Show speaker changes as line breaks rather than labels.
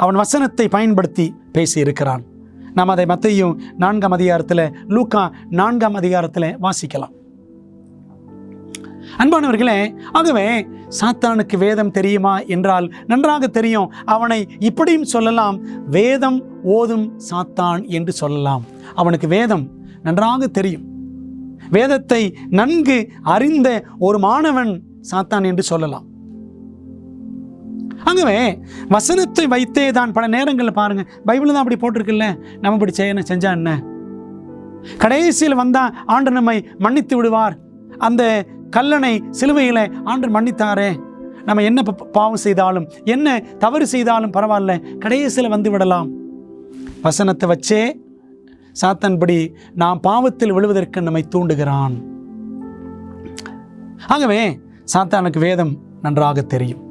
அவன் வசனத்தை பயன்படுத்தி பேசியிருக்கிறான். நாம் அதை மத்தேயு 4ஆம் அதிகாரத்தில், லூக்கா 4ஆம் அதிகாரத்தில் வாசிக்கலாம். அன்பானவர்களே, ஆகவே சாத்தானுக்கு வேதம் தெரியுமா என்றால் நன்றாக தெரியும். அவனை இப்படியும் சொல்லலாம், வேதம் ஓதும் சாத்தான் என்று சொல்லலாம். அவனுக்கு வேதம் நன்றாக தெரியும். வேதத்தை நன்கு அறிந்த ஒரு மாணவன் சாத்தான் என்று சொல்லலாம். ஆகவே வசனத்தை வைத்தே தான் பல நேரங்களில் பாருங்க, பைபிள் தான் அப்படி போட்டிருக்குல்ல, நம்ம இப்படி செஞ்சா என்ன, கடைசியில் வந்தா ஆண்டவர் நம்மை மன்னித்து விடுவார். அந்த கல்லனை சிலுவையில் ஆண்டவர் மன்னித்தாரே, நம்ம என்ன பாவம் செய்தாலும் என்ன தவறு செய்தாலும் பரவாயில்ல, கடைசியில் வந்து விடலாம். வசனத்தை வச்சே சாத்தான்படி நாம் பாவத்தில் விழுவதற்கு நம்மை தூண்டுகிறான். ஆகவே சாத்தானுக்கு வேதம் நன்றாக தெரியும்.